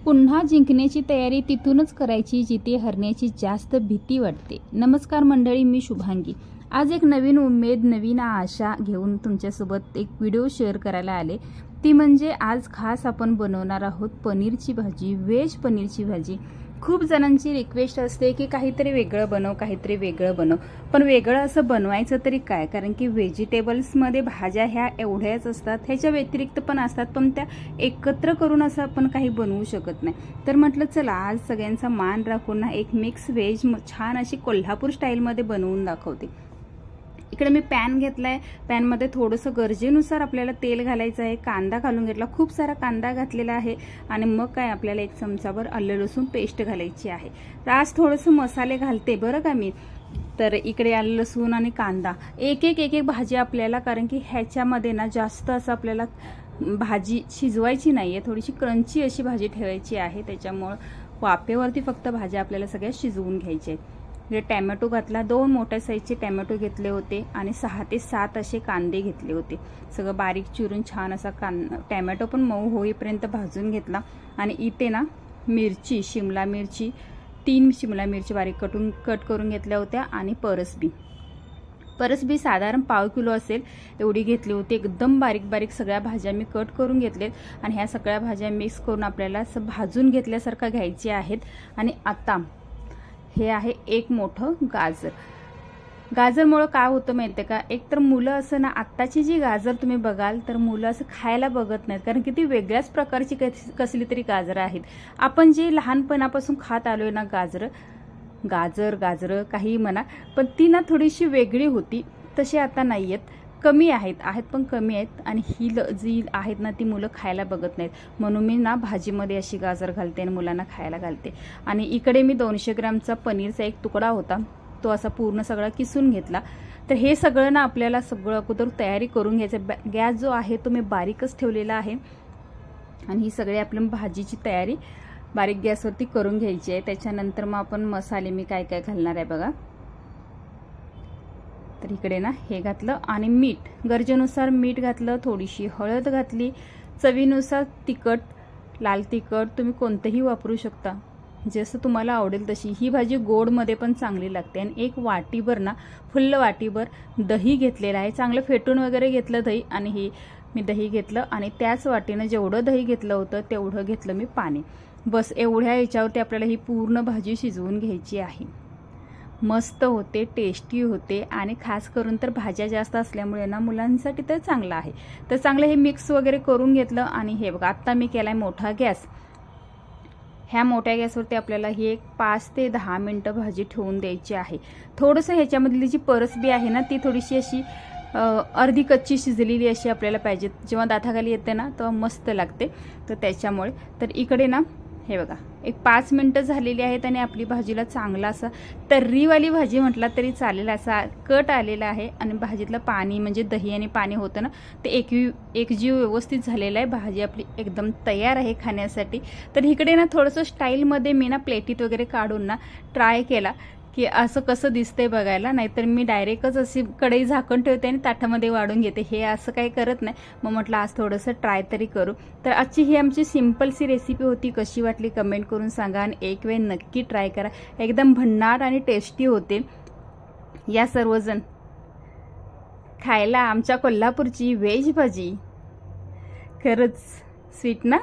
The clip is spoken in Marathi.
पुन्हा जिंकण्याची तयारी तिथूनच करायची जिथे हरण्याची जास्त भीती वाटते। नमस्कार मंडळी, मी शुभांगी। आज एक नवीन उमेद, नवीन आशा घेऊन तुमच्यासोबत एक व्हिडिओ शेअर करायला आले। ती म्हणजे आज खास आपण बनवणार आहोत पनीरची भाजी, व्हेज पनीरची भाजी। खूप जणांची रिक्वेस्ट असते की काहीतरी वेगळं बनव, काहीतरी वेगळं बनव। पण वेगळं असं बनवायचं तरी काय, कारण की व्हेजिटेबल्समध्ये भाज्या ह्या एवढ्याच असतात, ह्याच्या व्यतिरिक्त पण असतात, पण त्या एकत्र करून असं आपण काही बनवू शकत नाही। तर म्हटलं चला आज सगळ्यांचा मान राखून ना एक मिक्स व्हेज छान अशी कोल्हापूर स्टाईलमध्ये बनवून दाखवते। इकडे मी पॅन घेतलाय, पॅन मध्ये थोडंसं गरजेनुसार आपल्याला तेल घालायचं आहे। कांदा घालून घेतला, खूप सारा कांदा घातलेला आहे आणि मग काय आपल्याला एक चमचाभर आलं लसूण पेस्ट घालायची आहे। तर आज थोडंसं मसाले घालते बरं का मी। तर इकडे आलं लसूण आणि कांदा, एक एक भाजी आपल्याला, कारण की ह्याच्यामध्ये ना जास्त असं आपल्याला भाजी शिजवायची नाहीये, थोडीशी क्रंची अशी भाजी ठेवायची आहे। त्याच्यामुळे वाफेवरती फक्त भाज्या आपल्याला सगळ्या शिजवून घ्यायच्या आहेत। टॅमॅटो घातला, 2 मोठ्या साईजचे टॅमॅटो घेतले होते आणि 6 ते 7 असे कांदे घेतले होते। सगळं बारीक चिरून छान असा टॅमॅटो पण मऊ होईपर्यंत भाजून घेतला। आणि इथे ना मिरची, शिमला मिरची 3 शिमला मिरची बारीक कट करून घेतल्या होत्या आणि परसबी साधारण पाव किलो असेल एवढी घेतली होती। एकदम बारीक बारीक सगळ्या भाज्या मी कट करून घेतलेत आणि ह्या सगळ्या भाज्या मिक्स करून आपल्याला असं भाजून घेतल्यासारखं घ्यायचे आहेत। आणि आता हे आहे एक मोठं गाजर। गाजरमुळे काय होतं माहितीये का, एक तर मुलं असं ना, आत्ताची जी गाजर तुम्ही बघाल तर मुलं असं खायला बघत नाहीत, कारण की ती वेगळ्याच प्रकारची कसली तरी गाजरं आहेत। आपण जी लहानपणापासून खात आलोय ना गाजर काही म्हणा, पण ती ना थोडीशी वेगळी होती, तशी आता नाहीयेत, कमी आहेत पण कमी आहेत। आणि ही जी आहेत ना ती मुलं खायला बघत नाहीत, म्हणून मी ना भाजीमध्ये अशी गाजर घालते आणि मुलांना खायला घालते। आणि इकडे मी 200 ग्रॅमचा पनीरचा एक तुकडा होता, तो असा पूर्ण सगळा किसून घेतला। तर हे सगळं ना आपल्याला सगळं अगोदर तयारी करून घ्यायचं। गॅस जो आहे तो मी बारीकच ठेवलेला आहे आणि ही सगळी आपली भाजीची तयारी बारीक गॅसवरती करून घ्यायची आहे। त्याच्यानंतर मग आपण मसाले मी काय काय घालणार आहे बघा। तर इकडे ना हे घातलं आणि मीठ, गरजेनुसार मीठ घातलं, थोडीशी हळद घातली, चवीनुसार तिखट, लाल तिखट तुम्ही कोणतेही वापरू शकता, जसं तुम्हाला आवडेल तशी। ही भाजी गोडमध्ये पण चांगली लागते। आणि एक वाटीभर ना, फुल्ल वाटीभर दही घेतलेलं आहे, चांगलं फेटून वगैरे घेतलं दही। आणि ही मी दही घेतलं आणि त्याच वाटीनं जेवढं दही घेतलं होतं तेवढं घेतलं मी पाणी। बस एवढ्या याच्यावरती आपल्याला ही पूर्ण भाजी शिजवून घ्यायची आहे। मस्त होते, टेस्टी होते आणि खास करून तर भाज्या जास्त असल्यामुळे ना मुलांसाठी तर चांगलं आहे। तर चांगलं हे मिक्स वगैरे करून घेतलं आणि हे बघा आता मी केलाय मोठा गॅस। ह्या मोठ्या गॅसवरती आपल्याला ही एक 5 ते 10 मिनिटं भाजी ठेवून द्यायची आहे। थोडंसं ह्याच्यामधली जी परसबी आहे ना ती थोडीशी अशी अर्धी कच्ची शिजलेली अशी आपल्याला पाहिजे, जेव्हा दाताखाली येते ना तेव्हा मस्त लागते। तर त्याच्यामुळे तर इकडे ना हे बघा एक 5 मिनिटं झालेली आहेत आणि आपली भाजीला चांगला असा तर्रीवाली भाजी म्हटला तरी चालेल असा कट आलेला आहे। आणि भाजीतलं पाणी म्हणजे दही आणि पाणी होतं ना ते एकजीव व्यवस्थित झालेला आहे। भाजी आपली एकदम तयार आहे खाण्यासाठी। तर इकडे ना थोडंसं स्टाईलमध्ये मी ना प्लेटीत वगैरे काढून ना ट्राय केला की असं कसं दिसतंय बघायला, नाहीतर मी डायरेक्टच अशी कढई झाकण ठेवते आणि ताटामध्ये वाढून घेते, हे असं काही करत नाही। मग म्हटलं आज थोडंसं ट्राय तरी करू। तर आजची ही आमची सिंपलसी रेसिपी होती, कशी वाटली कमेंट करून सांगा आणि एक वेळ नक्की ट्राय करा, एकदम भन्नाट आणि टेस्टी होते। या सर्वजण खायला आमच्या कोल्हापूरची व्हेज भाजी खरंच स्वीट ना।